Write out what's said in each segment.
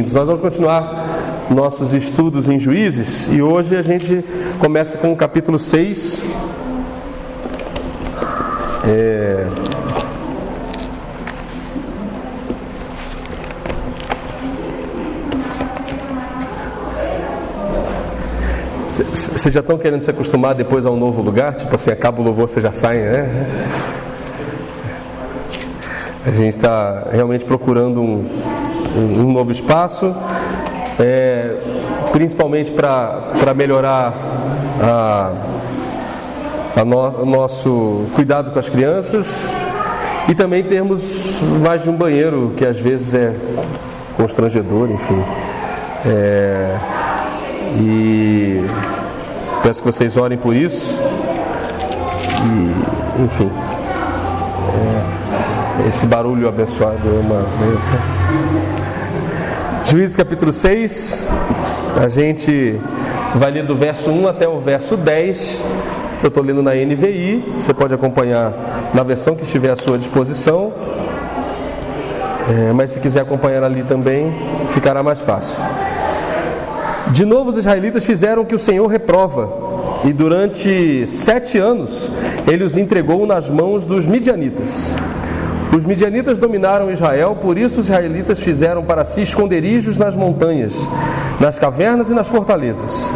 Nós vamos continuar nossos estudos em Juízes e hoje a gente começa com o capítulo 6. Vocês já estão querendo se acostumar depois a um novo lugar? Tipo assim, acaba o louvor, você já sai, né? A gente está realmente procurando um novo espaço, principalmente para melhorar o nosso cuidado com as crianças e também termos mais de um banheiro, que às vezes é constrangedor, enfim. E peço que vocês orem por isso. E, enfim, esse barulho abençoado é uma bênção. Juízes capítulo 6, a gente vai ler do verso 1 até o verso 10. Eu estou lendo na NVI, você pode acompanhar na versão que estiver à sua disposição, mas se quiser acompanhar ali também, ficará mais fácil. De novo os israelitas fizeram o que o Senhor reprova, e durante 7 anos ele os entregou nas mãos dos midianitas. Os midianitas dominaram Israel, por isso os israelitas fizeram para si esconderijos nas montanhas, nas cavernas e nas fortalezas.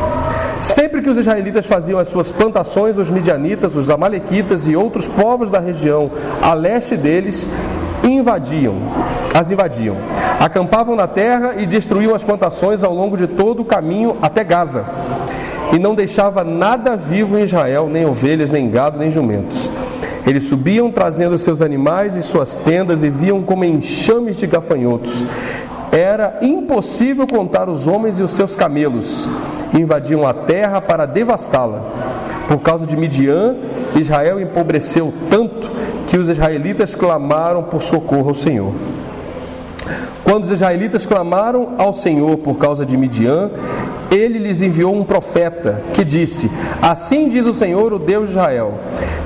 Sempre que os israelitas faziam as suas plantações, os midianitas, os amalequitas e outros povos da região a leste deles as invadiam. Acampavam na terra e destruíam as plantações ao longo de todo o caminho até Gaza. E não deixava nada vivo em Israel, nem ovelhas, nem gado, nem jumentos. Eles subiam trazendo seus animais e suas tendas e viam como enxames de gafanhotos. Era impossível contar os homens e os seus camelos. Invadiam a terra para devastá-la. Por causa de Midian, Israel empobreceu tanto que os israelitas clamaram por socorro ao Senhor. Quando os israelitas clamaram ao Senhor por causa de Midian, ele lhes enviou um profeta que disse: assim diz o Senhor, o Deus de Israel: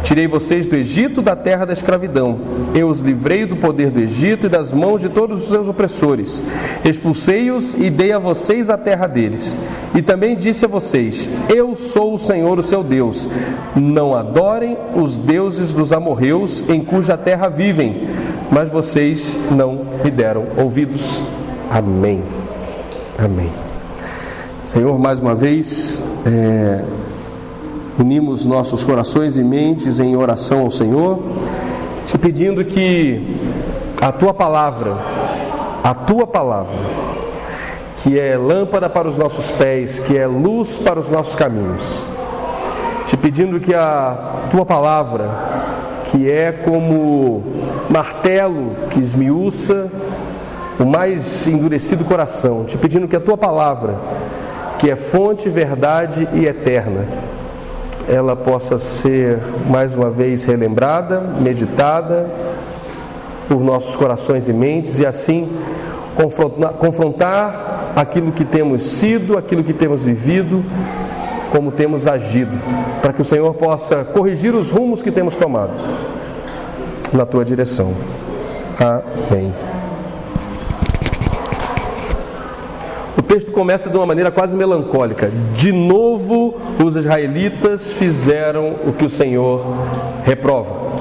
tirei vocês do Egito, da terra da escravidão. Eu os livrei do poder do Egito e das mãos de todos os seus opressores. Expulsei-os e dei a vocês a terra deles. E também disse a vocês: eu sou o Senhor, o seu Deus. Não adorem os deuses dos amorreus em cuja terra vivem. Mas vocês não me deram ouvidos. Amém. Amém. Senhor, mais uma vez, unimos nossos corações e mentes em oração ao Senhor, te pedindo que a Tua palavra, que é lâmpada para os nossos pés, que é luz para os nossos caminhos, te pedindo que a Tua palavra, que é como martelo que esmiuça o mais endurecido coração, te pedindo que a Tua palavra, que é fonte, verdade e eterna, ela possa ser mais uma vez relembrada, meditada por nossos corações e mentes, e assim confrontar aquilo que temos sido, aquilo que temos vivido, como temos agido, para que o Senhor possa corrigir os rumos que temos tomado na Tua direção. Amém. O texto começa de uma maneira quase melancólica. De novo os israelitas fizeram o que o Senhor reprova.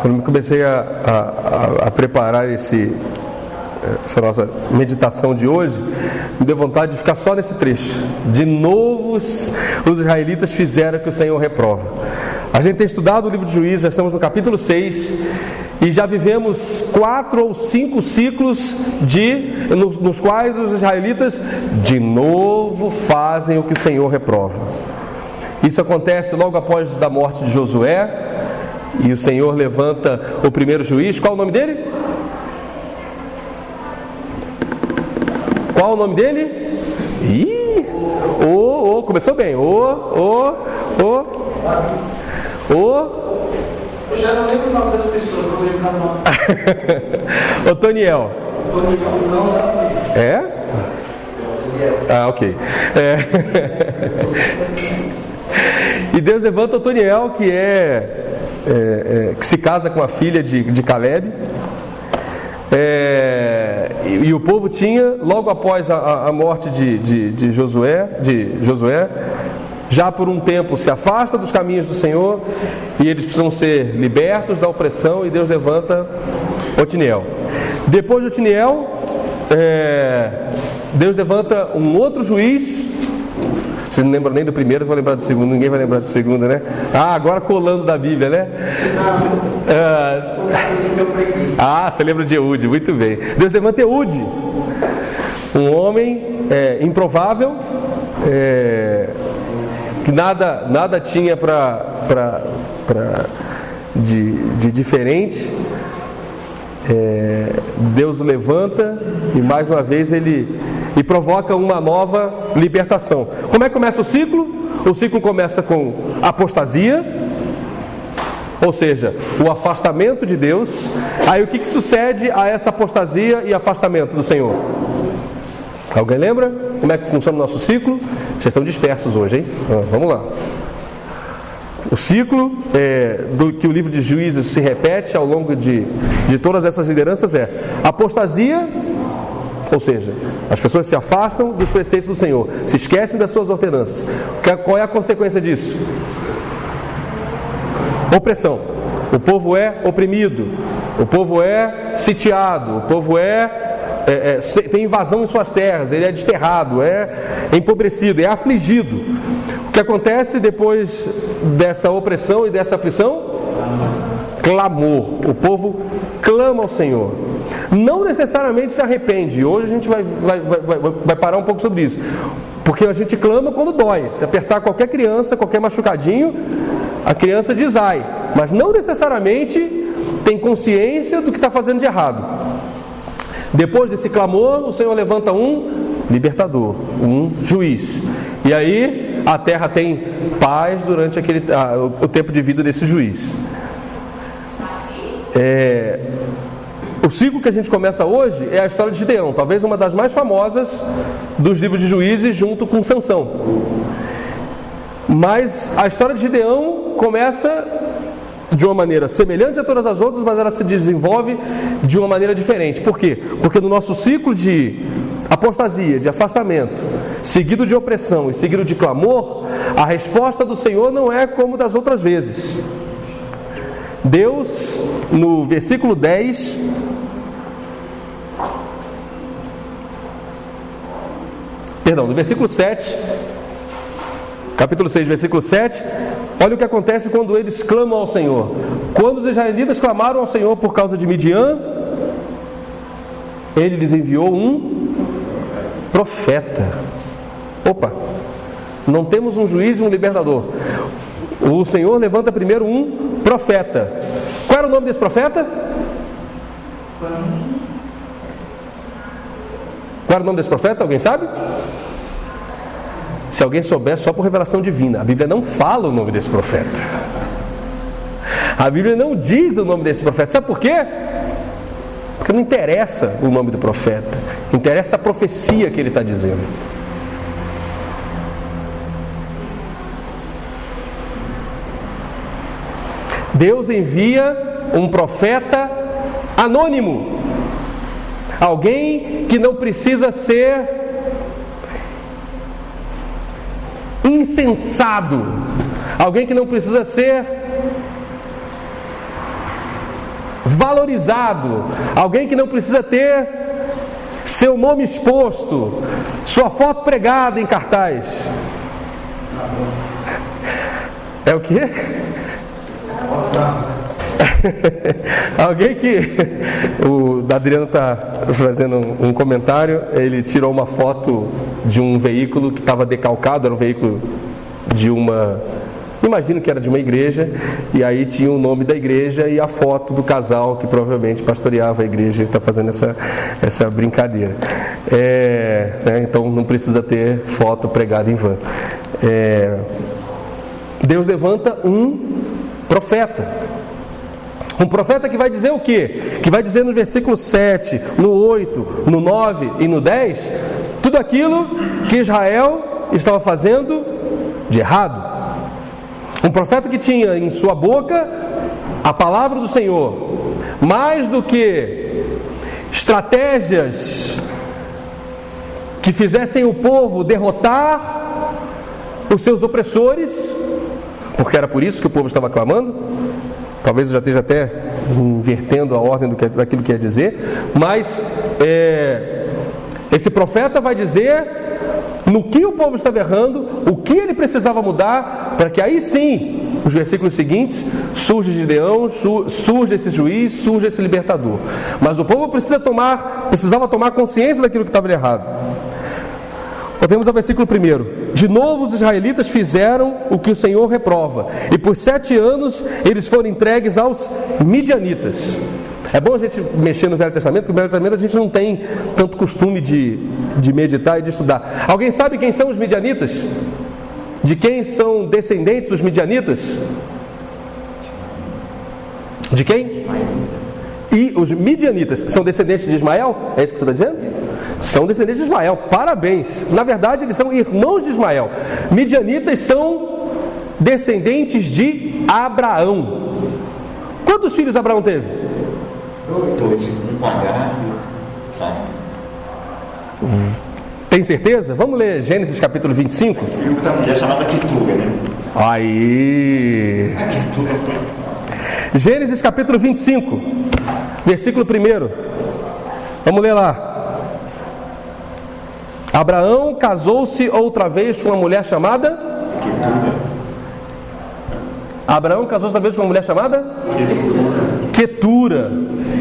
Quando eu comecei a preparar essa nossa meditação de hoje, me deu vontade de ficar só nesse trecho. De novo os israelitas fizeram o que o Senhor reprova. A gente tem estudado o livro de Juízes, já estamos no capítulo 6, e já vivemos 4 ou 5 ciclos nos quais os israelitas de novo fazem o que o Senhor reprova. Isso acontece logo após a morte de Josué, e o Senhor levanta o primeiro juiz. Qual o nome dele? Qual o nome dele? Começou bem. Eu já não lembro o nome das pessoas, eu lembro o nome. Otoniel. Não. É? Otoniel. Ok. E Deus levanta Otoniel, que se casa com a filha de Caleb. E o povo tinha, logo após a morte de Josué, já por um tempo se afasta dos caminhos do Senhor, e eles precisam ser libertos da opressão, e Deus levanta Otiniel. Depois de Otiniel, Deus levanta um outro juiz. Vocês não lembram nem do primeiro, vou lembrar do segundo. Ninguém vai lembrar do segundo, né? Agora colando da Bíblia, né? Você lembra de Eude, muito bem. Deus levanta Eude, um homem improvável, que nada tinha de diferente. Deus levanta e mais uma vez ele provoca uma nova libertação. Como é que começa o ciclo? O ciclo começa com apostasia, ou seja, o afastamento de Deus. Aí o que sucede a essa apostasia e afastamento do Senhor? Alguém lembra como é que funciona o nosso ciclo? Vocês estão dispersos hoje, hein? Vamos lá. O ciclo do que o livro de Juízes se repete ao longo de todas essas lideranças é apostasia, ou seja, as pessoas se afastam dos preceitos do Senhor, se esquecem das suas ordenanças. Qual é a consequência disso? Opressão. O povo é oprimido, o povo é sitiado, o povo tem invasão em suas terras, ele é desterrado, é empobrecido, é afligido. O que acontece depois dessa opressão e dessa aflição? Clamor. O povo clama ao Senhor. Não necessariamente se arrepende. Hoje a gente vai parar um pouco sobre isso. Porque a gente clama quando dói. Se apertar qualquer criança, qualquer machucadinho, a criança diz ai. Mas não necessariamente tem consciência do que está fazendo de errado. Depois desse clamor, o Senhor levanta um libertador, um juiz. E aí a terra tem paz durante o tempo de vida desse juiz. O ciclo que a gente começa hoje é a história de Gideão, talvez uma das mais famosas dos livros de Juízes, junto com Sansão. Mas a história de Gideão começa de uma maneira semelhante a todas as outras, mas ela se desenvolve de uma maneira diferente. Por quê? Porque no nosso ciclo de apostasia, de afastamento, seguido de opressão e seguido de clamor, a resposta do Senhor não é como das outras vezes. Deus, no versículo 10, no versículo 7, capítulo 6, versículo 7, olha o que acontece quando eles clamam ao Senhor. Quando os israelitas clamaram ao Senhor por causa de Midian, Ele lhes enviou um profeta. Opa, não temos um juiz e um libertador. O Senhor levanta primeiro um profeta. Qual era o nome desse profeta? Qual era o nome desse profeta? Alguém sabe? Se alguém souber, só por revelação divina. A Bíblia não fala o nome desse profeta. A Bíblia não diz o nome desse profeta. Sabe por quê? Porque não interessa o nome do profeta. Interessa a profecia que ele está dizendo. Deus envia um profeta anônimo. Alguém que não precisa ser insensado, alguém que não precisa ser valorizado, alguém que não precisa ter seu nome exposto, sua foto pregada em cartaz. É o quê? Alguém que o Adriano está fazendo um comentário. Ele tirou uma foto de um veículo que estava decalcado, era um veículo de uma, imagino que era de uma igreja, e aí tinha o nome da igreja e a foto do casal que provavelmente pastoreava a igreja. Ele está fazendo essa brincadeira. Então não precisa ter foto pregada em vão. Deus levanta um profeta. Um profeta que vai dizer o quê? Que vai dizer no versículo 7, no 8, no 9 e no 10, tudo aquilo que Israel estava fazendo de errado. Um profeta que tinha em sua boca a palavra do Senhor, mais do que estratégias que fizessem o povo derrotar os seus opressores, porque era por isso que o povo estava clamando. Talvez eu já esteja até invertendo a ordem daquilo que ia dizer, mas esse profeta vai dizer no que o povo estava errando, o que ele precisava mudar, para que aí sim, os versículos seguintes, surge Gideão, surge esse juiz, surge esse libertador. Mas o povo precisava tomar consciência daquilo que estava errado. Voltemos ao versículo 1. De novo os israelitas fizeram o que o Senhor reprova, e por 7 anos eles foram entregues aos midianitas. É bom a gente mexer no Velho Testamento, porque no Velho Testamento a gente não tem tanto costume de meditar e de estudar. Alguém sabe quem são os midianitas? De quem são descendentes os midianitas? De quem? E os midianitas são descendentes de Ismael? É isso que você está dizendo? São descendentes de Ismael, parabéns. Na verdade, eles são irmãos de Ismael. Midianitas são descendentes de Abraão. Quantos filhos Abraão teve? 2, um com H e outro. Tem certeza? Vamos ler Gênesis capítulo 25? E uma mulher chamada Ketura, né? Aí! Gênesis capítulo 25, versículo 1. Vamos ler lá. Abraão casou-se outra vez com uma mulher chamada? Ketura. Abraão casou-se outra vez com uma mulher chamada? Ketura.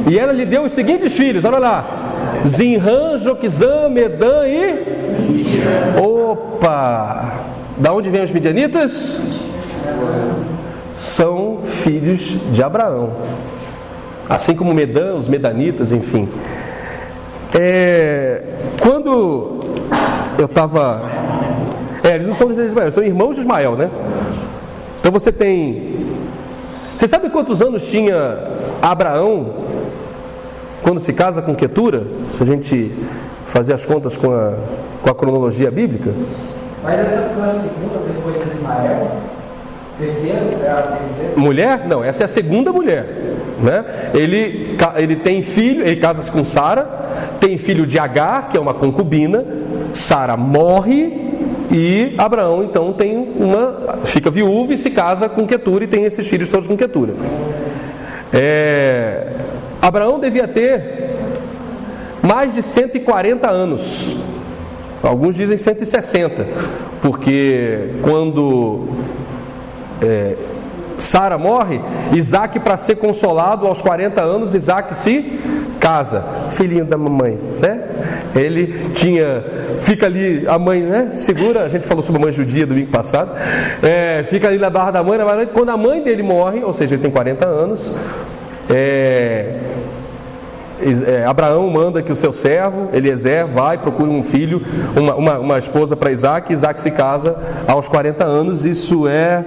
E ela lhe deu os seguintes filhos, olha lá. Zinrã, Joquizã, Medã e... Opa! Da onde vêm os midianitas? São filhos de Abraão. Assim como Medã, os medanitas, enfim. Quando eu estava... eles não são descendentes de Ismael, são irmãos de Ismael, né? Então você tem... Você sabe quantos anos tinha Abraão quando se casa com Ketura? Se a gente fazer as contas com a cronologia bíblica. Mas essa foi a segunda depois de Ismael? Terceira? É a terceira? Mulher? Não, essa é a segunda mulher, né? Ele tem filho, ele casa-se com Sara, tem filho de Agar, que é uma concubina. Sara morre e Abraão então fica viúvo e se casa com Ketura e tem esses filhos todos com Ketura. Abraão devia ter mais de 140 anos. Alguns dizem 160, porque quando Sara morre, Isaac, para ser consolado aos 40 anos, Isaac se casa, filhinho da mamãe, né? Ele fica ali, a mãe, né? Segura, a gente falou sobre a mãe judia domingo passado, fica ali na barra da mãe, quando a mãe dele morre, ou seja, ele tem 40 anos, Abraão manda que o seu servo Eliezer vá e procure um filho, uma esposa para Isaac. Isaac se casa aos 40 anos. Isso é...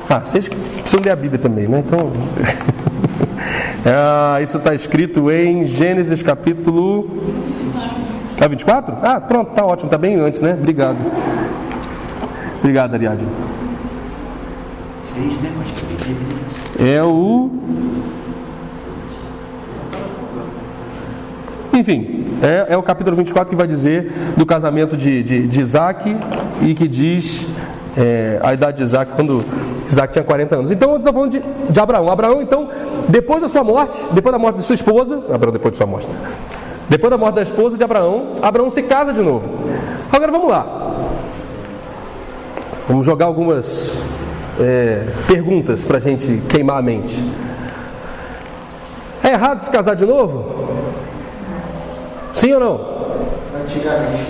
vocês precisam ler a Bíblia também, né? Então... isso está escrito em Gênesis capítulo... 24? Pronto, está ótimo, está bem antes, né? Obrigado, Ariadne. 6, né? Enfim, é o capítulo 24 que vai dizer do casamento de Isaac e que diz a idade de Isaac quando Isaac tinha 40 anos. Então, eu estou falando de Abraão. Abraão, então, depois da sua morte, depois da morte de sua esposa, depois de sua morte, depois da morte da esposa de Abraão, Abraão se casa de novo. Agora vamos lá. Vamos jogar algumas perguntas para a gente queimar a mente. É errado se casar de novo? Sim ou não? Antigamente.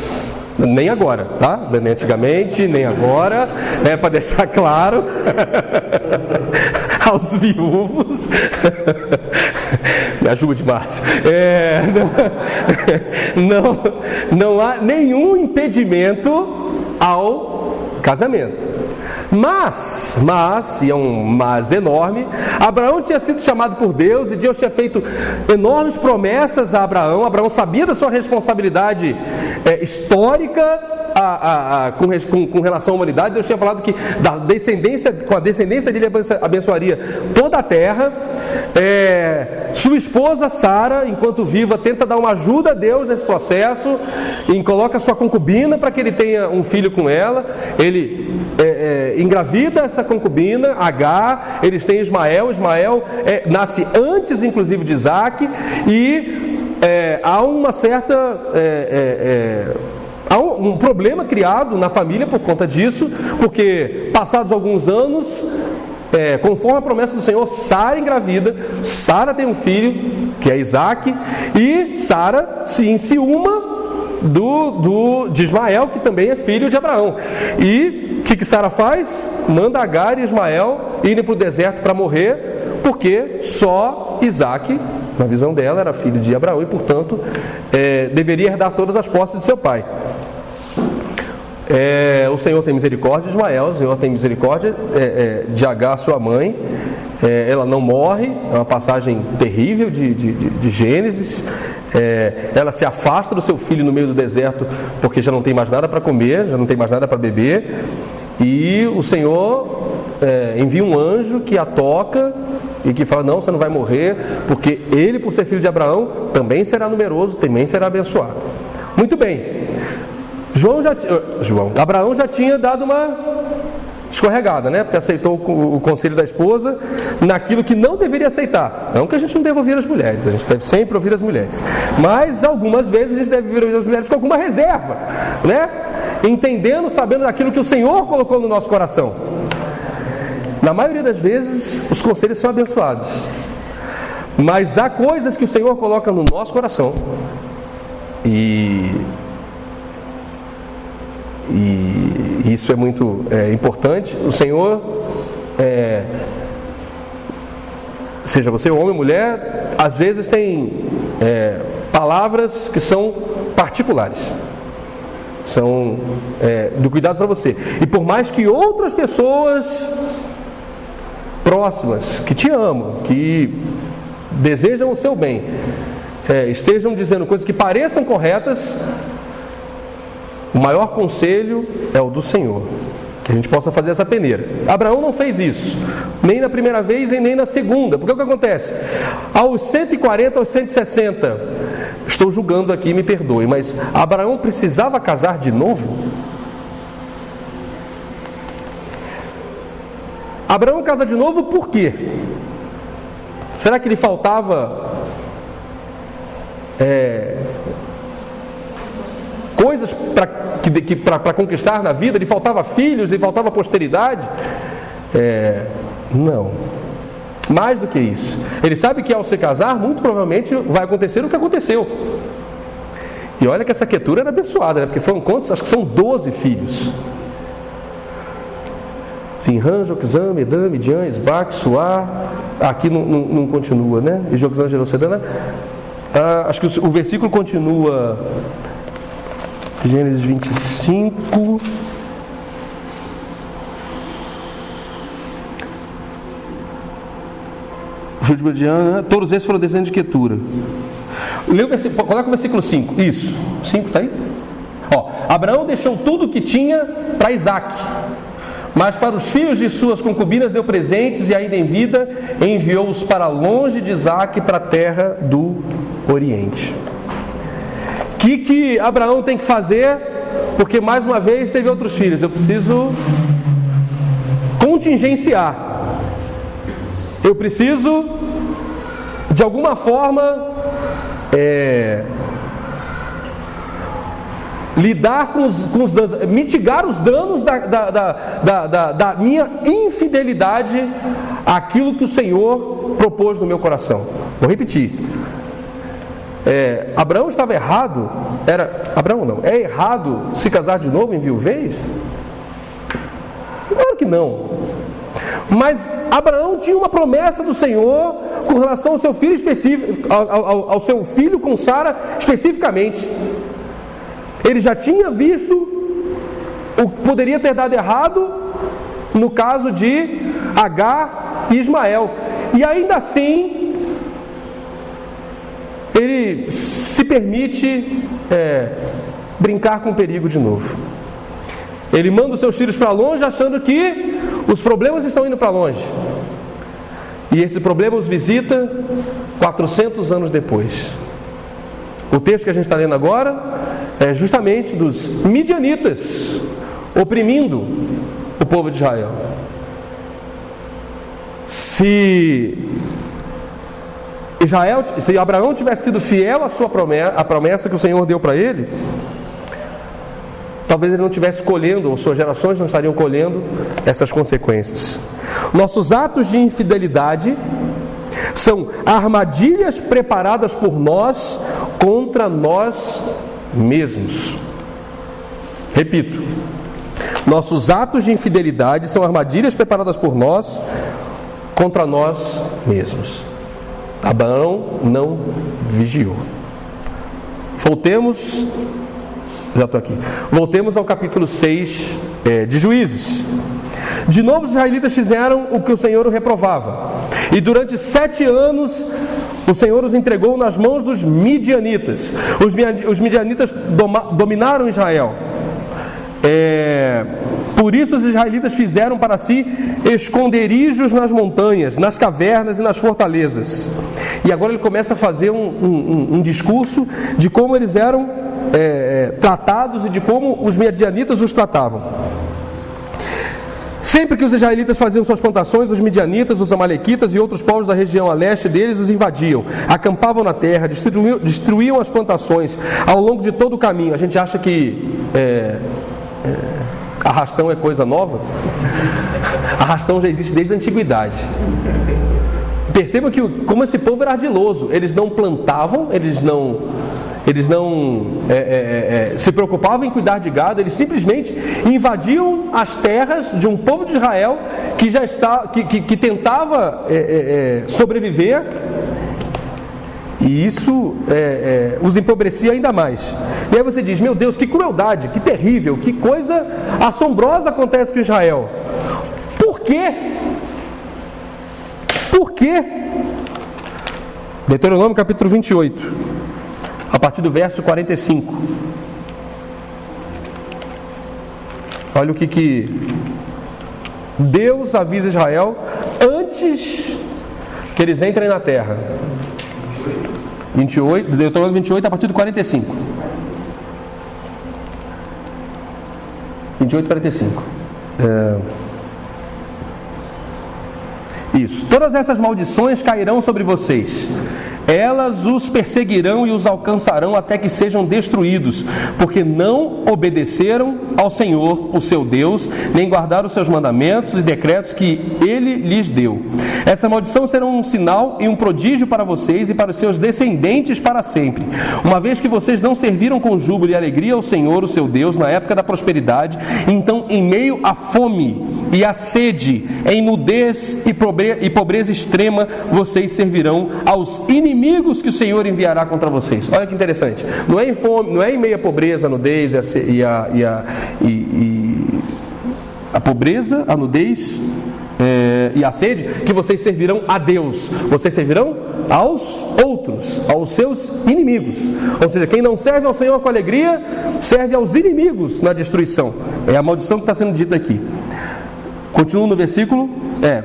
Nem agora, tá? Nem antigamente, nem agora. Para deixar claro aos viúvos. Me ajude, Márcio. Não há nenhum impedimento ao casamento. Mas, e é um mas enorme, Abraão tinha sido chamado por Deus e Deus tinha feito enormes promessas a Abraão. Abraão sabia da sua responsabilidade histórica com relação à humanidade, Deus tinha falado que com a descendência dele abençoaria toda a terra. Sua esposa Sara, enquanto viva, tenta dar uma ajuda a Deus nesse processo e coloca sua concubina para que ele tenha um filho com ela. Ele engravida essa concubina, Agar. Eles têm Ismael. Ismael nasce antes, inclusive, de Isaac. E há uma certa... há um problema criado na família por conta disso, porque passados alguns anos, conforme a promessa do Senhor, Sara engravida, Sara tem um filho, que é Isaac, e Sara se enciuma de Ismael, que também é filho de Abraão. E o que Sara faz? Manda Agar e Ismael irem para o deserto para morrer, porque só Isaac, na visão dela, era filho de Abraão e, portanto, deveria herdar todas as posses de seu pai. O Senhor tem misericórdia de Ismael, o Senhor tem misericórdia de Agar, sua mãe. Ela não morre, é uma passagem terrível de Gênesis. Ela se afasta do seu filho no meio do deserto, porque já não tem mais nada para comer, já não tem mais nada para beber. E o Senhor envia um anjo que a toca e que fala: não, você não vai morrer, porque ele, por ser filho de Abraão, também será numeroso, também será abençoado. Muito bem. Abraão já tinha dado uma escorregada, né? Porque aceitou o conselho da esposa naquilo que não deveria aceitar. Não que a gente não deva ouvir as mulheres, a gente deve sempre ouvir as mulheres, mas algumas vezes a gente deve ouvir as mulheres com alguma reserva, né? Entendendo, sabendo daquilo que o Senhor colocou no nosso coração. Na maioria das vezes os conselhos são abençoados, mas há coisas que o Senhor coloca no nosso coração e isso é muito importante. O Senhor, seja você homem ou mulher, às vezes tem palavras que são particulares, são do cuidado para você. E por mais que outras pessoas próximas, que te amam, que desejam o seu bem, estejam dizendo coisas que pareçam corretas, o maior conselho é o do Senhor, que a gente possa fazer essa peneira. Abraão não fez isso, nem na primeira vez e nem na segunda, porque o que acontece? Aos 140, aos 160, estou julgando aqui, me perdoe, mas Abraão precisava casar de novo? Abraão casa de novo por quê? Será que lhe faltava coisas para conquistar na vida? Lhe faltava filhos? Lhe faltava posteridade? Não. Mais do que isso. Ele sabe que ao se casar, muito provavelmente vai acontecer o que aconteceu. E olha que essa Quetura era abençoada, né? Porque foram quantos? Acho que são 12 filhos. Zinran, Joquizam, Medã, Midian, Isbaque, Suá. Aqui não continua, né? E Joquizam gerou Sedana. Acho que o versículo continua. Gênesis 25. Filho de Midian, todos esses foram descendentes de Quetura. Coloca o versículo 5. Isso. 5 está aí? Abraão deixou tudo o que tinha para Isaac, mas para os filhos de suas concubinas deu presentes, e ainda em vida enviou-os para longe de Isaac, para a terra do Oriente. O que Abraão tem que fazer? Porque mais uma vez teve outros filhos. Eu preciso contingenciar. Eu preciso, de alguma forma, lidar com os danos, mitigar os danos da minha infidelidade àquilo que o Senhor propôs no meu coração. Vou repetir. Abraão estava errado? Abraão não. É errado se casar de novo em viuvez? Claro que não. Mas Abraão tinha uma promessa do Senhor com relação ao seu filho específico, ao seu filho com Sara especificamente. Ele já tinha visto o que poderia ter dado errado no caso de Agar e Ismael. E ainda assim, ele se permite brincar com o perigo de novo. Ele manda os seus filhos para longe, achando que os problemas estão indo para longe. E esse problema os visita 400 anos depois. O texto que a gente está lendo agora é justamente dos midianitas oprimindo o povo de Israel. Se Abraão tivesse sido fiel à sua promessa, à promessa que o Senhor deu para ele, talvez ele não estivesse colhendo, ou suas gerações não estariam colhendo essas consequências. Nossos atos de infidelidade são armadilhas preparadas por nós contra nós mesmos. Repito, nossos atos de infidelidade são armadilhas preparadas por nós contra nós mesmos. Abraão não vigiou. Voltemos ao capítulo 6 de Juízes. De novo os israelitas fizeram o que o Senhor o reprovava. E durante 7 anos o Senhor os entregou nas mãos dos midianitas. Os midianitas dominaram Israel. Por isso os israelitas fizeram para si esconderijos nas montanhas, nas cavernas e nas fortalezas. E agora ele começa a fazer um discurso de como eles eram tratados e de como os midianitas os tratavam. Sempre que os israelitas faziam suas plantações, os midianitas, os amalequitas e outros povos da região a leste deles os invadiam, acampavam na terra, destruíam as plantações ao longo de todo o caminho. A gente acha que arrastão é coisa nova. Arrastão já existe desde a antiguidade. Percebam que como esse povo era ardiloso. Eles não plantavam, eles não se preocupavam em cuidar de gado. Eles simplesmente invadiam as terras de um povo de Israel que tentava sobreviver. E isso os empobrecia ainda mais. E aí você diz: meu Deus, que crueldade, que terrível, que coisa assombrosa acontece com Israel. Por quê? Por quê? Deuteronômio capítulo 28, a partir do verso 45. Olha o que Deus avisa Israel antes que eles entrem na terra. 28, Deuteronômio 28, a partir do 45. 28, 45. Isso. Todas essas maldições cairão sobre vocês. Elas os perseguirão e os alcançarão até que sejam destruídos, porque não obedeceram ao Senhor, o seu Deus, nem guardaram os seus mandamentos e decretos que Ele lhes deu. Essa maldição será um sinal e um prodígio para vocês e para os seus descendentes para sempre, uma vez que vocês não serviram com júbilo e alegria ao Senhor, o seu Deus, na época da prosperidade. Então, em meio à fome e à sede, em nudez e pobreza extrema, vocês servirão aos inimigos que o Senhor enviará contra vocês. Olha que interessante. Não é em fome, não é em meio à pobreza, a nudez a pobreza, a nudez e a sede que vocês servirão a Deus. Vocês servirão aos outros, aos seus inimigos. Ou seja, quem não serve ao Senhor com alegria, serve aos inimigos na destruição. É a maldição que está sendo dita aqui. Continuo no versículo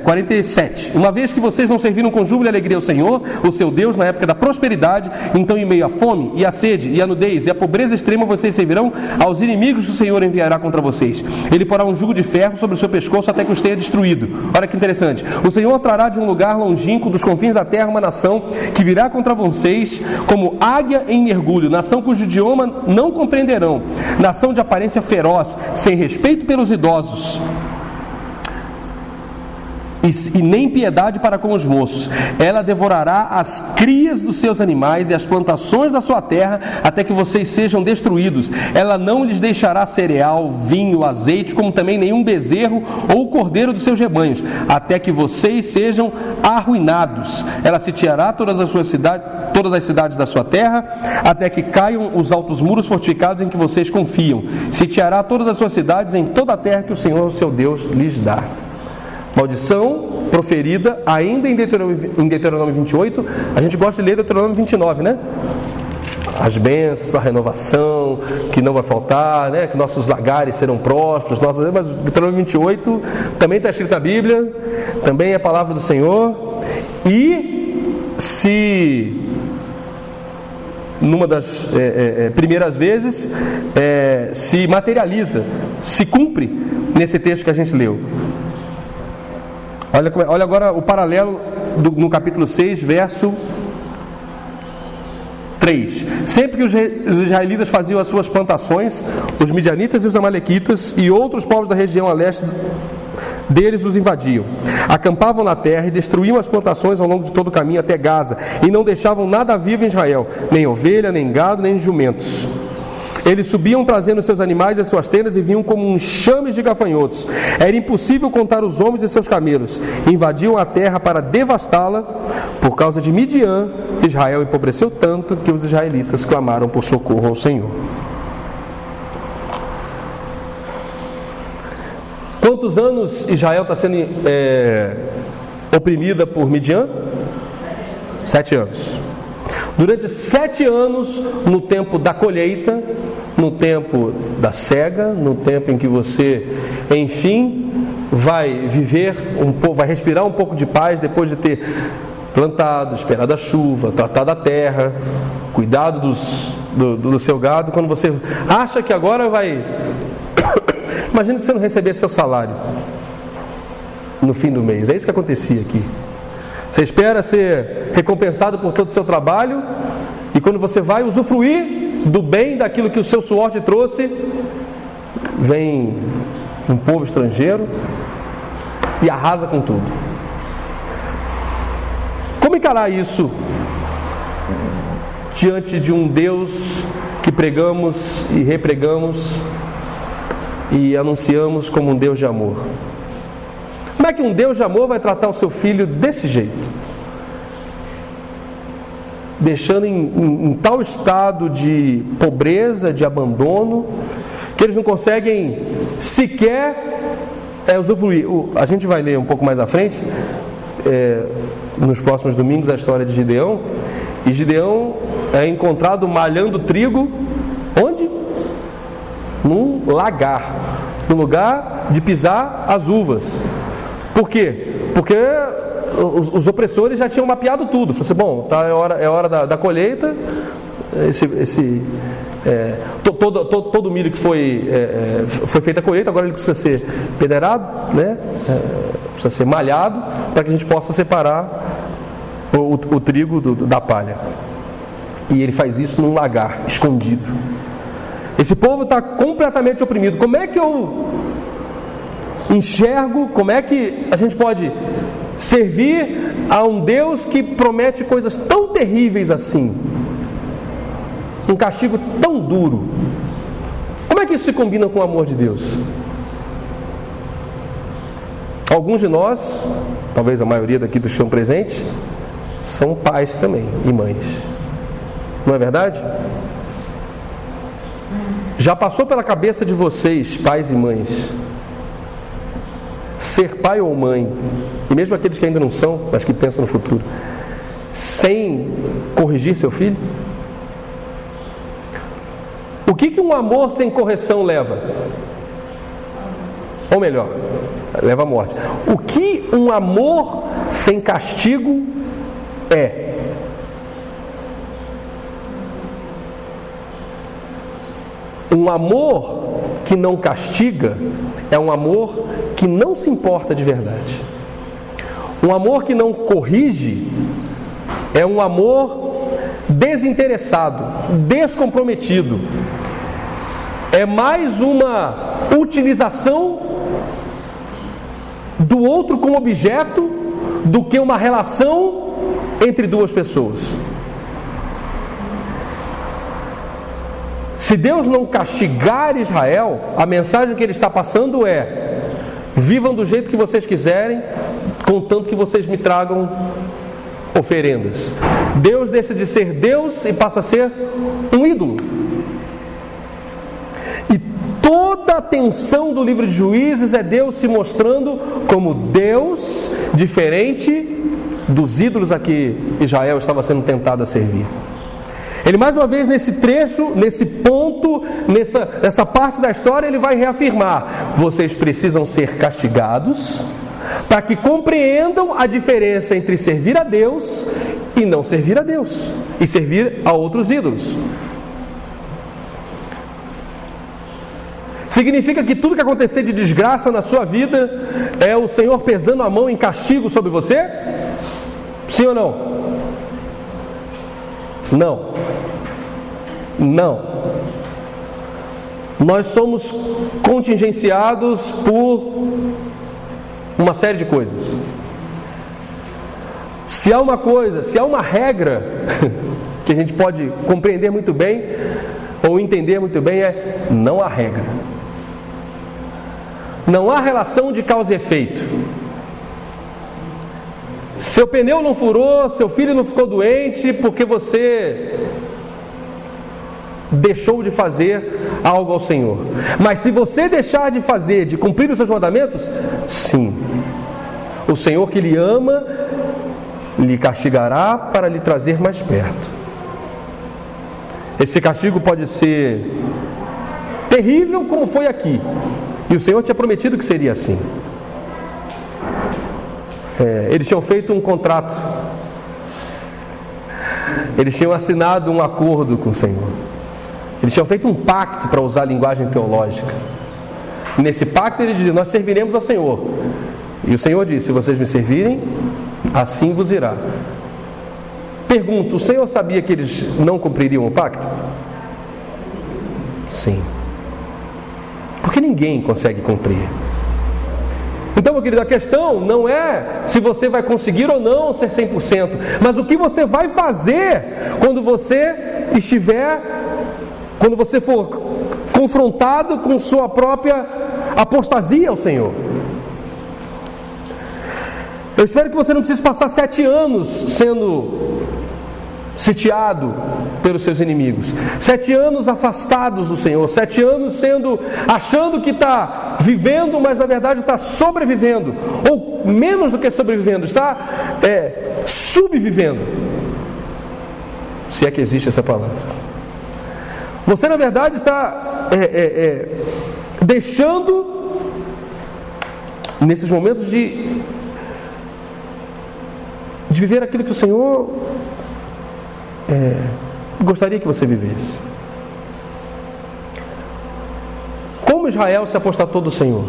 47. Uma vez que vocês não serviram com júbilo e alegria ao Senhor, o seu Deus, na época da prosperidade, então em meio à fome e à sede e à nudez e à pobreza extrema, vocês servirão aos inimigos que o Senhor enviará contra vocês. Ele porá um jugo de ferro sobre o seu pescoço até que os tenha destruído. Olha que interessante. O Senhor trará de um lugar longínquo dos confins da terra uma nação que virá contra vocês como águia em mergulho, nação cujo idioma não compreenderão, nação de aparência feroz, sem respeito pelos idosos e nem piedade para com os moços. Ela devorará as crias dos seus animais e as plantações da sua terra até que vocês sejam destruídos. Ela não lhes deixará cereal, vinho, azeite, como também nenhum bezerro ou cordeiro dos seus rebanhos, até que vocês sejam arruinados. Ela sitiará todas as cidades da sua terra, até que caiam os altos muros fortificados em que vocês confiam. Sitiará todas as suas cidades em toda a terra que o Senhor, o seu Deus, lhes dá. Maldição proferida ainda em Deuteronômio 28. A gente gosta de ler Deuteronômio 29, né? as bênçãos, a renovação, que não vai faltar, né? Que nossos lagares serão prósperos, mas Deuteronômio 28 também está escrito na Bíblia, também é a palavra do Senhor, e se numa das primeiras vezes se materializa, se cumpre nesse texto que a gente leu. Olha agora o paralelo no capítulo 6, verso 3. Sempre que os israelitas faziam as suas plantações, os midianitas e os amalequitas e outros povos da região a leste deles os invadiam. Acampavam na terra e destruíam as plantações ao longo de todo o caminho até Gaza, e não deixavam nada vivo em Israel, nem ovelha, nem gado, nem jumentos. Eles subiam trazendo seus animais e as suas tendas e vinham como enxames de gafanhotos. Era impossível contar os homens e seus camelos. Invadiam a terra para devastá-la. Por causa de Midian, Israel empobreceu tanto que os israelitas clamaram por socorro ao Senhor. Quantos anos Israel está sendo oprimida por Midian? 7 anos. Durante 7 anos, no tempo da colheita, no tempo da cega, no tempo em que você, enfim, vai viver vai respirar um pouco de paz depois de ter plantado, esperado a chuva, tratado a terra, cuidado do seu gado. Quando você acha que agora vai... Imagina que você não recebesse seu salário no fim do mês. É isso que acontecia aqui. Você espera ser recompensado por todo o seu trabalho, e quando você vai usufruir do bem, daquilo que o seu suor te trouxe, vem um povo estrangeiro e arrasa com tudo. Como encarar isso diante de um Deus que pregamos e repregamos e anunciamos como um Deus de amor? Como é que um Deus de amor vai tratar o seu filho desse jeito? Deixando em tal estado de pobreza, de abandono, que eles não conseguem sequer usufruir. A gente vai ler um pouco mais à frente, nos próximos domingos, a história de Gideão. E Gideão é encontrado malhando trigo, onde? Num lagar, no lugar de pisar as uvas. Por quê? Porque os opressores já tinham mapeado tudo. Falaram assim, bom, tá, é hora da colheita. Todo o milho que foi feita a colheita, agora ele precisa ser peneirado, né? Precisa ser malhado, para que a gente possa separar o trigo da palha. E ele faz isso num lagar, escondido. Esse povo está completamente oprimido. Como é que eu enxergo, como é que a gente pode servir a um Deus que promete coisas tão terríveis assim? Um castigo tão duro. Como é que isso se combina com o amor de Deus? Alguns de nós, talvez a maioria daqui dos que estão presentes, são pais também e mães. Não é verdade? Já passou pela cabeça de vocês, pais e mães, ser pai ou mãe, e mesmo aqueles que ainda não são, mas que pensam no futuro, sem corrigir seu filho? O que um amor sem correção leva? Ou melhor, leva à morte. O que um amor sem castigo é? Um amor que não castiga é um amor que não se importa de verdade. Um amor que não corrige é um amor desinteressado, descomprometido. É mais uma utilização do outro como objeto do que uma relação entre duas pessoas. Se Deus não castigar Israel, a mensagem que Ele está passando é: vivam do jeito que vocês quiserem, contanto que vocês me tragam oferendas. Deus deixa de ser Deus e passa a ser um ídolo. E toda a atenção do livro de Juízes é Deus se mostrando como Deus diferente dos ídolos a que Israel estava sendo tentado a servir. Ele mais uma vez nesse trecho, nesse ponto, nessa parte da história, ele vai reafirmar: vocês precisam ser castigados para que compreendam a diferença entre servir a Deus e não servir a Deus, e servir a outros ídolos. Significa que tudo que acontecer de desgraça na sua vida é o Senhor pesando a mão em castigo sobre você? Sim ou não? Não. Não. Nós somos contingenciados por uma série de coisas. Se há uma coisa, se há uma regra que a gente pode compreender muito bem ou entender muito bem, é: não há regra. Não há relação de causa e efeito. Seu pneu não furou, seu filho não ficou doente porque você deixou de fazer algo ao Senhor. Mas se você deixar de fazer, de cumprir os seus mandamentos, sim, o Senhor que lhe ama lhe castigará para lhe trazer mais perto. Esse castigo pode ser terrível como foi aqui, e o Senhor tinha prometido que seria assim. Eles tinham feito um contrato, eles tinham assinado um acordo com o Senhor, eles tinham feito um pacto, para usar a linguagem teológica. Nesse pacto eles diziam: nós serviremos ao Senhor. E o Senhor disse: se vocês me servirem, assim vos irá. Pergunto: o Senhor sabia que eles não cumpririam o pacto? Sim. Porque ninguém consegue cumprir. Então, meu querido, a questão não é se você vai conseguir ou não ser 100%, mas o que você vai fazer quando você for confrontado com sua própria apostasia ao Senhor. Eu espero que você não precise passar 7 anos sendo sitiado pelos seus inimigos, 7 anos afastados do Senhor, 7 anos achando que está vivendo, mas na verdade está sobrevivendo, ou menos do que sobrevivendo, está subvivendo, se é que existe essa palavra. Você na verdade está deixando, nesses momentos de viver aquilo que o Senhor gostaria que você vivesse. Como Israel se apostatou do Senhor?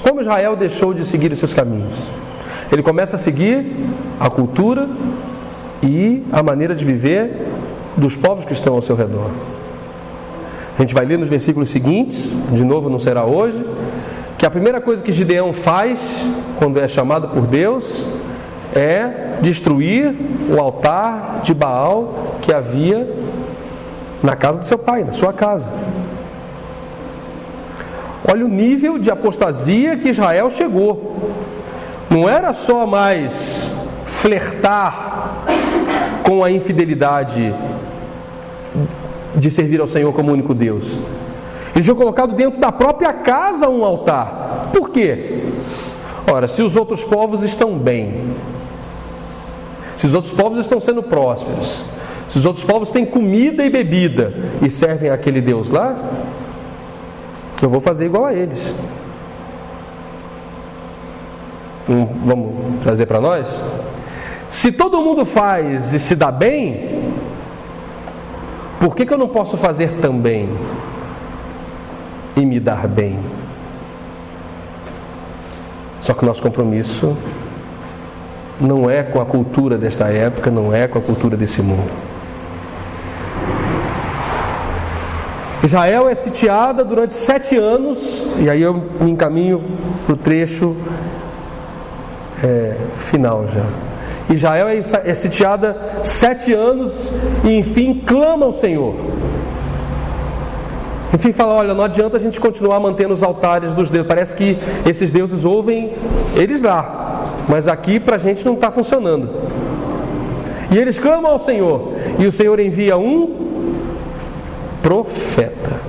Como Israel deixou de seguir os seus caminhos? Ele começa a seguir a cultura e a maneira de viver dos povos que estão ao seu redor. A gente vai ler nos versículos seguintes, de novo não será hoje, que a primeira coisa que Gideão faz quando é chamado por Deus é destruir o altar de Baal que havia na casa do seu pai, na sua casa. Olha o nível de apostasia que Israel chegou. Não era só mais flertar com a infidelidade de servir ao Senhor como único Deus. Eles tinham colocado dentro da própria casa um altar. Por quê? Ora, se os outros povos estão bem, se os outros povos estão sendo prósperos, se os outros povos têm comida e bebida e servem àquele Deus lá, eu vou fazer igual a eles. Vamos trazer para nós? Se todo mundo faz e se dá bem, por que eu não posso fazer também e me dar bem? Só que o nosso compromisso não é com a cultura desta época, não é com a cultura desse mundo. Israel é sitiada durante 7 anos, e aí eu me encaminho para o trecho final já. Israel é sitiada 7 anos e enfim clama ao Senhor. Enfim fala: olha, não adianta a gente continuar mantendo os altares dos deuses, parece que esses deuses ouvem eles lá, mas aqui para a gente não está funcionando. E eles clamam ao Senhor, e o Senhor envia um profeta.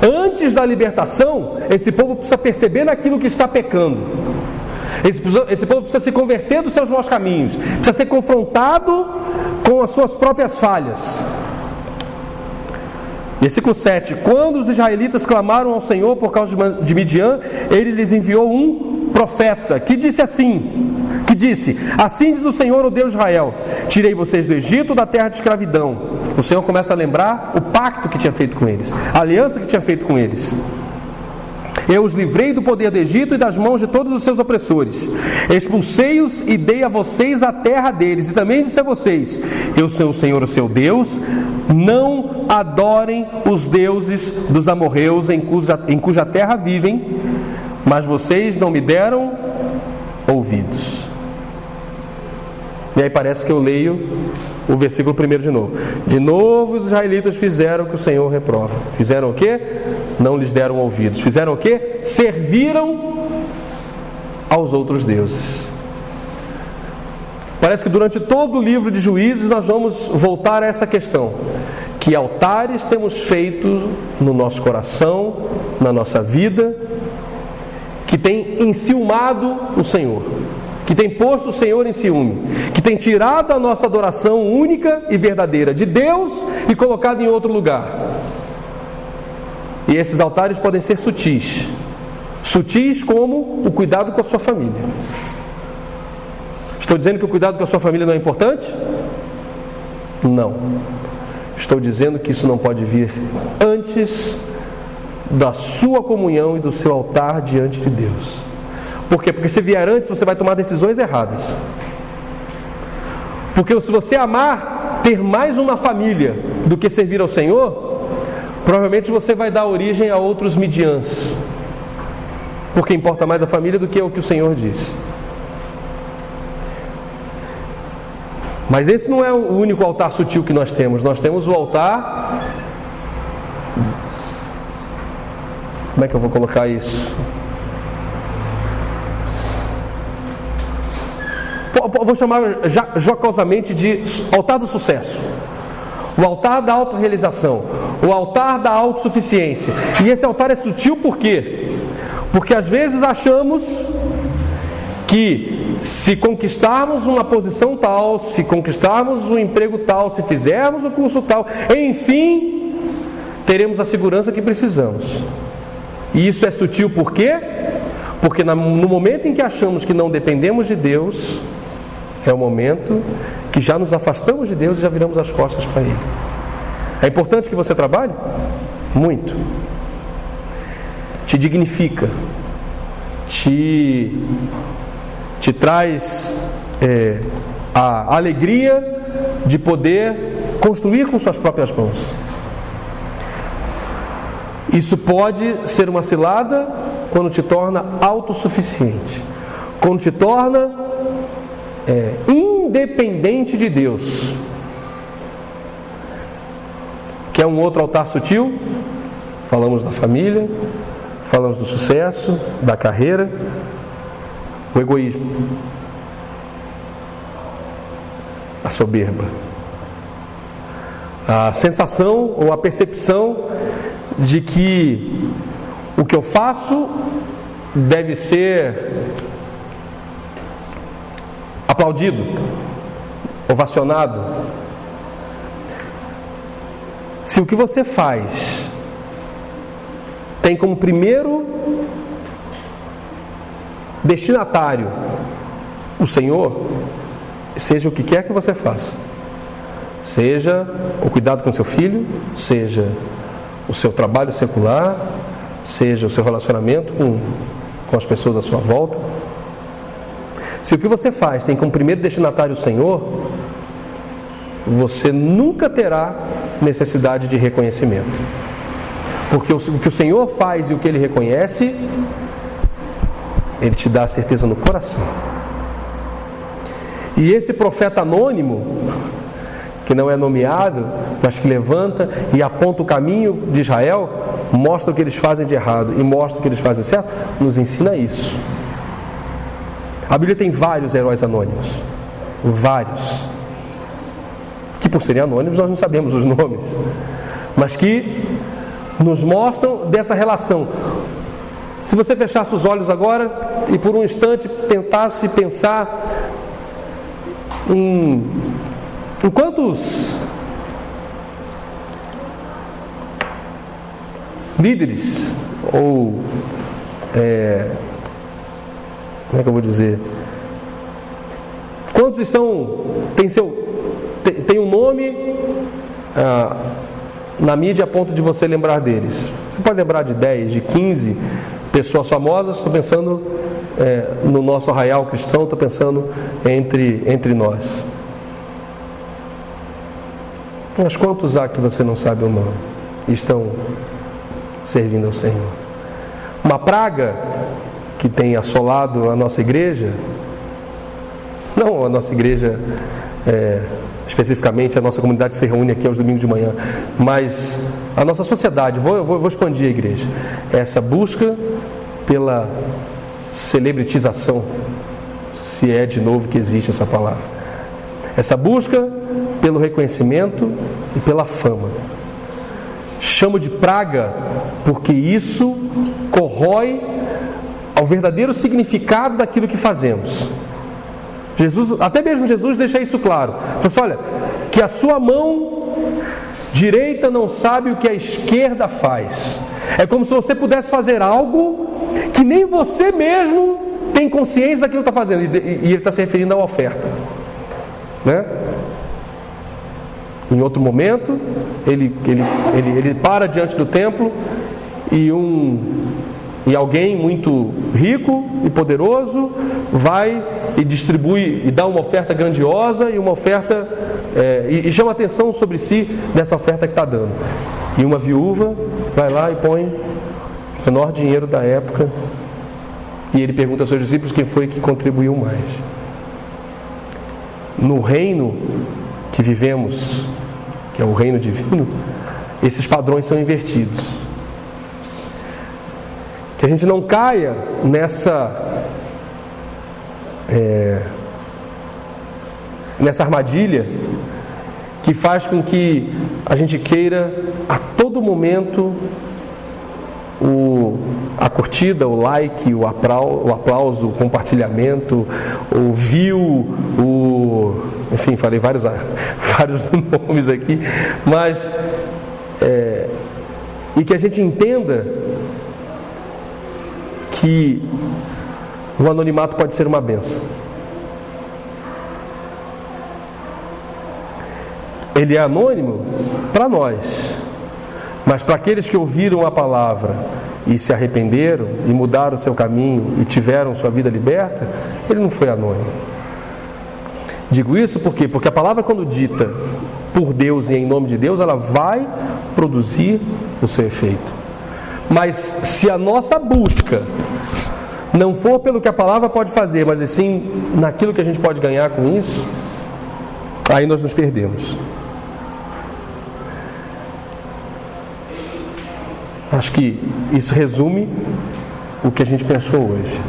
Antes da libertação, esse povo precisa perceber naquilo que está pecando. Esse povo precisa se converter dos seus maus caminhos, precisa ser confrontado com com as suas próprias falhas. Versículo 7. Quando os israelitas clamaram ao Senhor por causa de Midian, ele lhes enviou um profeta que disse assim: assim diz o Senhor, o Deus de Israel: tirei vocês do Egito, da terra de escravidão. O Senhor começa a lembrar o pacto que tinha feito com eles, a aliança que tinha feito com eles. Eu os livrei do poder do Egito e das mãos de todos os seus opressores. Expulsei-os e dei a vocês a terra deles. E também disse a vocês: eu sou o Senhor, o seu Deus. Não adorem os deuses dos amorreus em cuja terra vivem, mas vocês não me deram ouvidos. E aí parece que eu leio o versículo 1 de novo. De novo os israelitas fizeram o que o Senhor reprova. Fizeram o quê? Não lhes deram ouvidos. Fizeram o quê? Serviram aos outros deuses. Parece que durante todo o livro de Juízes nós vamos voltar a essa questão. Que altares temos feito no nosso coração, na nossa vida, que tem enciumado o Senhor, que tem posto o Senhor em ciúme, que tem tirado a nossa adoração única e verdadeira de Deus e colocado em outro lugar. E esses altares podem ser sutis. Sutis como o cuidado com a sua família. Estou dizendo que o cuidado com a sua família não é importante? Não. Estou dizendo que isso não pode vir antes da sua comunhão e do seu altar diante de Deus. Por quê? Porque se vier antes, você vai tomar decisões erradas. Porque se você amar ter mais uma família do que servir ao Senhor, provavelmente você vai dar origem a outros midians. Porque importa mais a família do que o que o Senhor diz. Mas esse não é o único altar sutil que nós temos. Nós temos o altar... Como é que eu vou colocar isso? Vou chamar jocosamente de altar do sucesso. O altar da autorrealização. O altar da autossuficiência. E esse altar é sutil por quê? Porque às vezes achamos que se conquistarmos uma posição tal, se conquistarmos um emprego tal, se fizermos o curso tal, enfim, teremos a segurança que precisamos. E isso é sutil por quê? Porque no momento em que achamos que não dependemos de Deus, é o momento que já nos afastamos de Deus e já viramos as costas para Ele. É importante que você trabalhe? Muito. Te dignifica. Te traz a alegria de poder construir com suas próprias mãos. Isso pode ser uma cilada quando te torna autossuficiente, quando te torna independente de Deus. Quer um outro altar sutil? Falamos da família, falamos do sucesso, da carreira. O egoísmo, a soberba, a sensação ou a percepção de que o que eu faço deve ser aplaudido, ovacionado. Se o que você faz tem como primeiro destinatário o Senhor, seja o que quer que você faça, seja o cuidado com seu filho, seja o seu trabalho secular, seja o seu relacionamento com as pessoas à sua volta, se o que você faz tem como primeiro destinatário o Senhor, você nunca terá necessidade de reconhecimento, porque o que o Senhor faz e o que Ele reconhece, Ele te dá a certeza no coração. E esse profeta anônimo, que não é nomeado, mas que levanta e aponta o caminho de Israel, mostra o que eles fazem de errado e mostra o que eles fazem certo, nos ensina isso. A Bíblia tem vários heróis anônimos. Vários. Que por serem anônimos nós não sabemos os nomes. Mas que nos mostram dessa relação. Se você fechasse os olhos agora e por um instante tentasse pensar em Enquanto os líderes, ou como é que eu vou dizer? Quantos tem um nome na mídia a ponto de você lembrar deles? Você pode lembrar de 10, de 15 pessoas famosas. Estou pensando no nosso arraial cristão, estou pensando entre nós. Mas quantos há que você não sabe o nome e estão servindo ao Senhor? Uma praga que tem assolado a nossa igreja, não a nossa igreja especificamente, a nossa comunidade que se reúne aqui aos domingos de manhã, mas a nossa sociedade, vou expandir a igreja, essa busca pela celebritização, se é de novo que existe essa palavra, essa busca pelo reconhecimento e pela fama. Chamo de praga porque isso corrói ao verdadeiro significado daquilo que fazemos. Até mesmo Jesus deixa isso claro. Fala assim, olha, que a sua mão direita não sabe o que a esquerda faz. É como se você pudesse fazer algo que nem você mesmo tem consciência daquilo que está fazendo. E ele está se referindo à oferta, né? Em outro momento, ele para diante do templo e alguém muito rico e poderoso vai e distribui e dá uma oferta grandiosa e uma oferta e chama atenção sobre si dessa oferta que está dando. E uma viúva vai lá e põe o menor dinheiro da época e ele pergunta aos seus discípulos quem foi que contribuiu mais. No reino que vivemos, que é o reino divino, esses padrões são invertidos. Que a gente não caia nessa armadilha que faz com que a gente queira a todo momento a curtida, o like, o aplauso, o compartilhamento, o view, enfim, falei vários nomes aqui, mas e que a gente entenda que o anonimato pode ser uma bênção. Ele é anônimo para nós, mas para aqueles que ouviram a palavra e se arrependeram e mudaram o seu caminho e tiveram sua vida liberta, ele não foi anônimo. Digo isso por quê? Porque a palavra, quando dita por Deus e em nome de Deus, ela vai produzir o seu efeito. Mas se a nossa busca não for pelo que a palavra pode fazer, mas sim naquilo que a gente pode ganhar com isso, aí nós nos perdemos. Acho que isso resume o que a gente pensou hoje.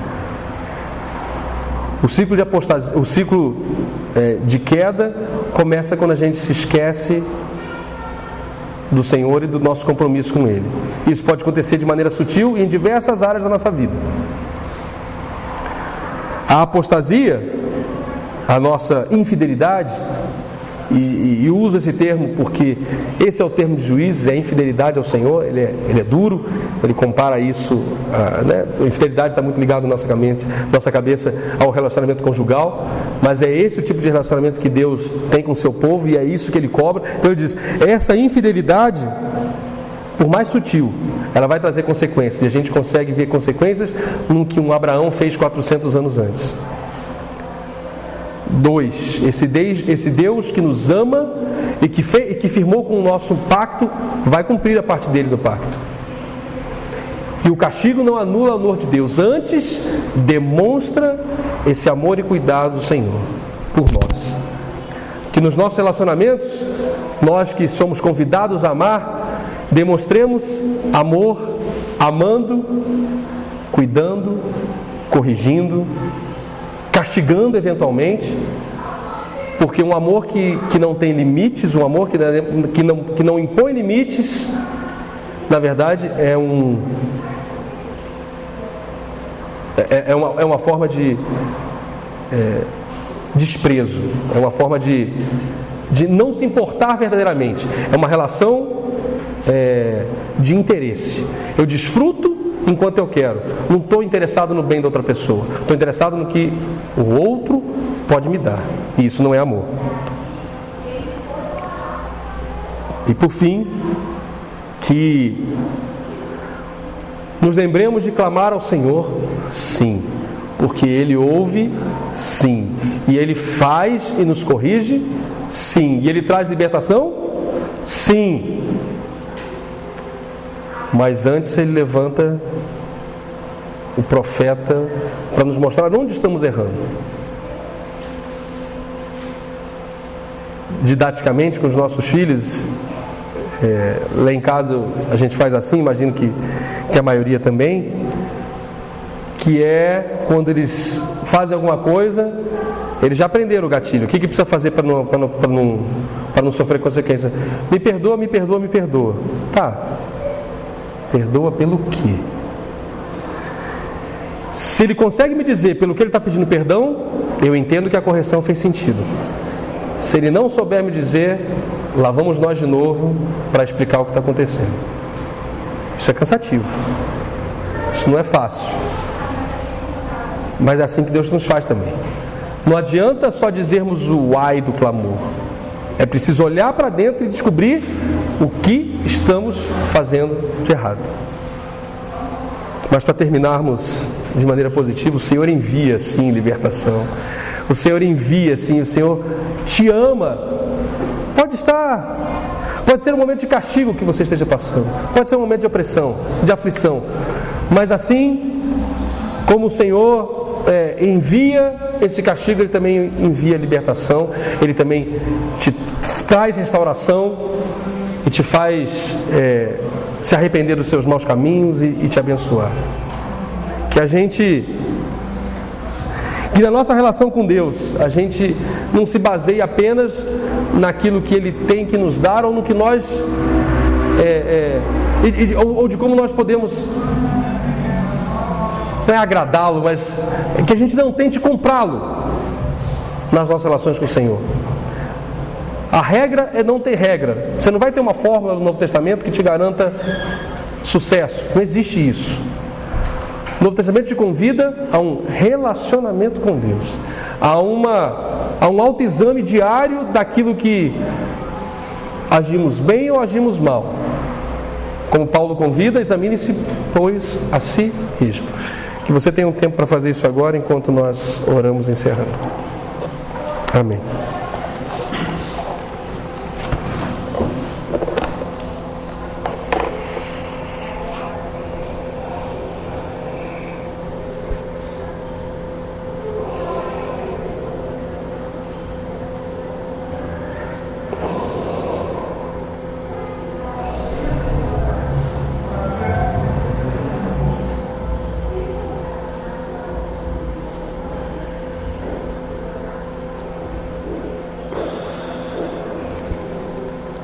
O ciclo de apostasia, o ciclo de queda começa quando a gente se esquece do Senhor e do nosso compromisso com Ele. Isso pode acontecer de maneira sutil e em diversas áreas da nossa vida. A apostasia, a nossa infidelidade, e uso esse termo porque esse é o termo de Juízes, é a infidelidade ao Senhor, ele é duro, ele compara isso, a infidelidade está muito ligada na nossa cabeça ao relacionamento conjugal, mas é esse o tipo de relacionamento que Deus tem com o seu povo e é isso que Ele cobra. Então Ele diz, essa infidelidade, por mais sutil, ela vai trazer consequências, e a gente consegue ver consequências no que um Abraão fez 400 anos antes. 2. Esse Deus que nos ama e que firmou com o nosso pacto, vai cumprir a parte dele do pacto. E o castigo não anula o amor de Deus, antes demonstra esse amor e cuidado do Senhor por nós. Que nos nossos relacionamentos, nós que somos convidados a amar, demonstremos amor, amando, cuidando, corrigindo, castigando eventualmente, porque um amor que não tem limites, um amor que não impõe limites, na verdade é uma forma de desprezo, é uma forma de de não se importar verdadeiramente. É uma relação de interesse. Eu desfruto enquanto eu quero. Não estou interessado no bem da outra pessoa. Estou interessado no que o outro pode me dar. E isso não é amor. E por fim, que nos lembremos de clamar ao Senhor, sim, porque Ele ouve, sim, e Ele faz e nos corrige, sim, e Ele traz libertação, sim, mas antes Ele levanta o profeta para nos mostrar onde estamos errando. Didaticamente com os nossos filhos, lá em casa a gente faz assim, imagino que a maioria também, que é quando eles fazem alguma coisa, eles já aprenderam o gatilho. O que precisa fazer para não sofrer consequência? Me perdoa, me perdoa, me perdoa. Tá. Perdoa pelo quê? Se ele consegue me dizer pelo que ele está pedindo perdão, eu entendo que a correção fez sentido. Se ele não souber me dizer, lá vamos nós de novo para explicar o que está acontecendo. Isso é cansativo. Isso não é fácil. Mas é assim que Deus nos faz também. Não adianta só dizermos o ai do clamor. É preciso olhar para dentro e descobrir o que estamos fazendo de errado. Mas para terminarmos de maneira positiva, o Senhor envia sim libertação. O Senhor envia sim, o Senhor te ama. Pode ser um momento de castigo que você esteja passando. Pode ser um momento de opressão, de aflição. Mas assim como o Senhor envia esse castigo, Ele também envia libertação. Ele também te traz restauração e te faz se arrepender dos seus maus caminhos e te abençoar. Que na nossa relação com Deus, a gente não se baseie apenas naquilo que Ele tem que nos dar ou no que nós ou de como nós podemos, não é agradá-lo, mas que a gente não tente comprá-lo nas nossas relações com o Senhor. A regra é não ter regra. Você não vai ter uma fórmula no Novo Testamento que te garanta sucesso. Não existe isso. O Novo Testamento te convida a um relacionamento com Deus, a um autoexame diário daquilo que agimos bem ou agimos mal. Como Paulo convida, examine-se, pois, a si mesmo. Que você tenha um tempo para fazer isso agora, enquanto nós oramos encerrando. Amém.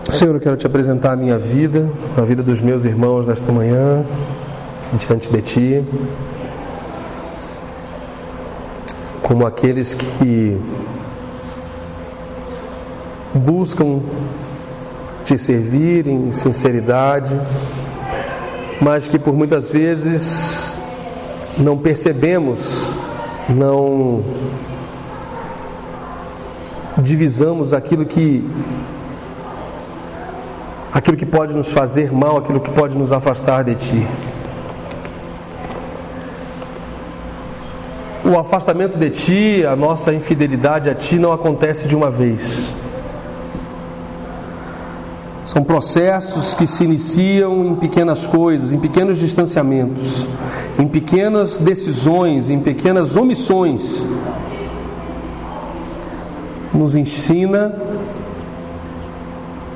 Senhor, eu quero te apresentar a minha vida, a vida dos meus irmãos nesta manhã, diante de Ti, como aqueles que buscam Te servir em sinceridade, mas que por muitas vezes não percebemos, não divisamos aquilo que pode nos fazer mal, aquilo que pode nos afastar de Ti. O afastamento de Ti, a nossa infidelidade a Ti não acontece de uma vez. São processos que se iniciam em pequenas coisas, em pequenos distanciamentos, em pequenas decisões, em pequenas omissões. Nos ensina,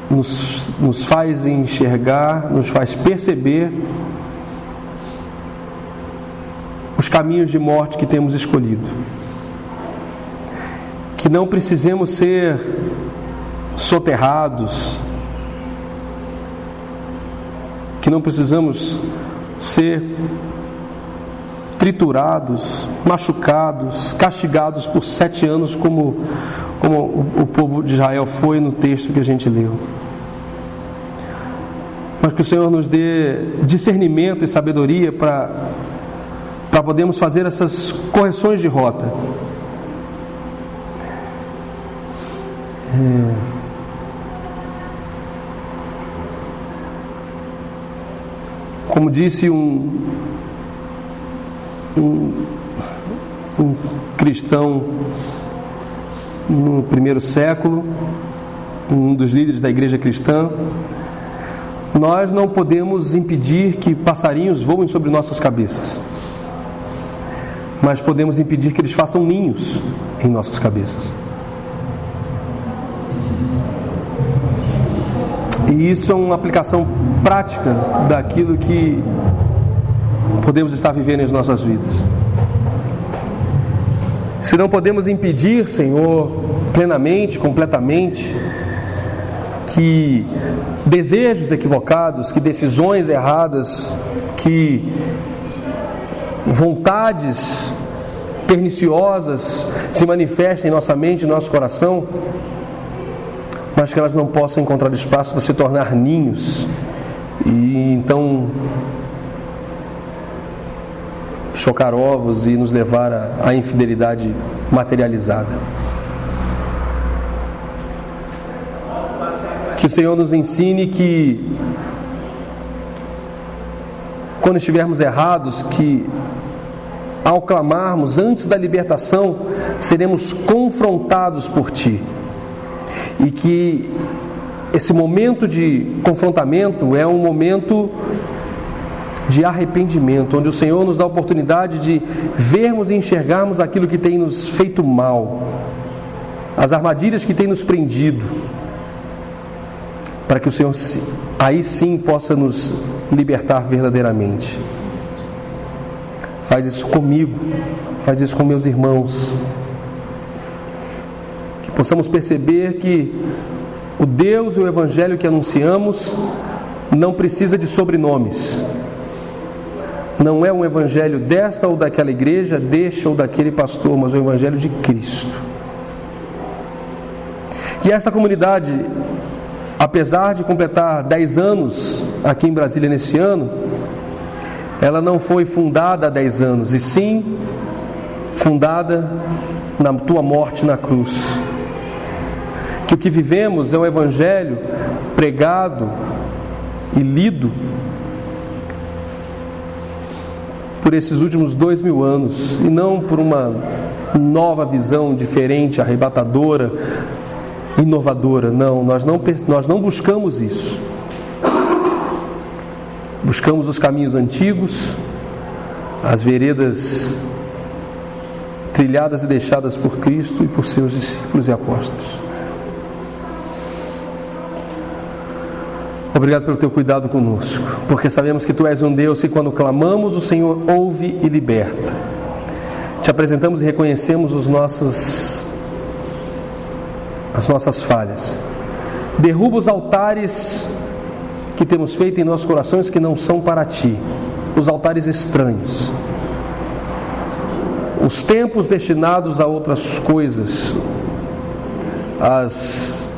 nos faz enxergar, nos faz perceber os caminhos de morte que temos escolhido. Que não precisemos ser soterrados, que não precisamos ser triturados, machucados, castigados por 7 anos, como o povo de Israel foi no texto que a gente leu. Mas que o Senhor nos dê discernimento e sabedoria para podermos fazer essas correções de rota. Como disse um cristão no primeiro século, um dos líderes da igreja cristã, nós não podemos impedir que passarinhos voem sobre nossas cabeças, mas podemos impedir que eles façam ninhos em nossas cabeças. E isso é uma aplicação prática daquilo que podemos estar vivendo em nossas vidas. Se não podemos impedir, Senhor, plenamente, completamente, que desejos equivocados, que decisões erradas, que vontades perniciosas se manifestem em nossa mente, em nosso coração, mas que elas não possam encontrar espaço para se tornar ninhos e então chocar ovos e nos levar à infidelidade materializada. Que o Senhor nos ensine que quando estivermos errados, que ao clamarmos antes da libertação, seremos confrontados por Ti. E que esse momento de confrontamento é um momento de arrependimento, onde o Senhor nos dá a oportunidade de vermos e enxergarmos aquilo que tem nos feito mal, as armadilhas que tem nos prendido, para que o Senhor aí sim possa nos libertar verdadeiramente. Faz isso comigo, faz isso com meus irmãos. Que possamos perceber que o Deus e o Evangelho que anunciamos não precisa de sobrenomes. Não é um evangelho desta ou daquela igreja, deste ou daquele pastor, mas o evangelho de Cristo. Que esta comunidade, apesar de completar 10 anos aqui em Brasília nesse ano, ela não foi fundada há 10 anos, e sim fundada na tua morte na cruz. Que o que vivemos é um evangelho pregado e lido por esses últimos 2000 anos, e não por uma nova visão diferente, arrebatadora, inovadora. Não, nós não buscamos isso. Buscamos os caminhos antigos, as veredas trilhadas e deixadas por Cristo e por seus discípulos e apóstolos. Obrigado pelo teu cuidado conosco, porque sabemos que Tu és um Deus que quando clamamos o Senhor ouve e liberta. Te apresentamos e reconhecemos as nossas falhas. Derruba os altares que temos feito em nossos corações que não são para Ti, os altares estranhos, os tempos destinados a outras coisas,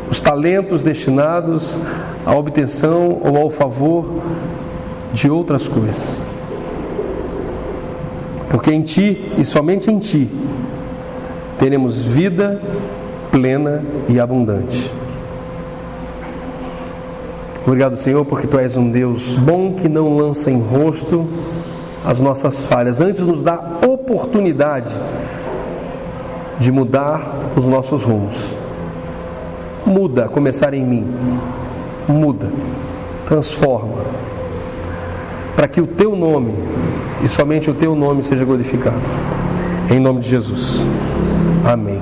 os talentos destinados à obtenção ou ao favor de outras coisas. Porque em Ti, e somente em Ti, teremos vida plena e abundante. Obrigado, Senhor, porque Tu és um Deus bom que não lança em rosto as nossas falhas, antes nos dá oportunidade de mudar os nossos rumos. Muda, a começar em mim. Muda, transforma, para que o Teu nome, e somente o Teu nome, seja glorificado. Em nome de Jesus. Amém.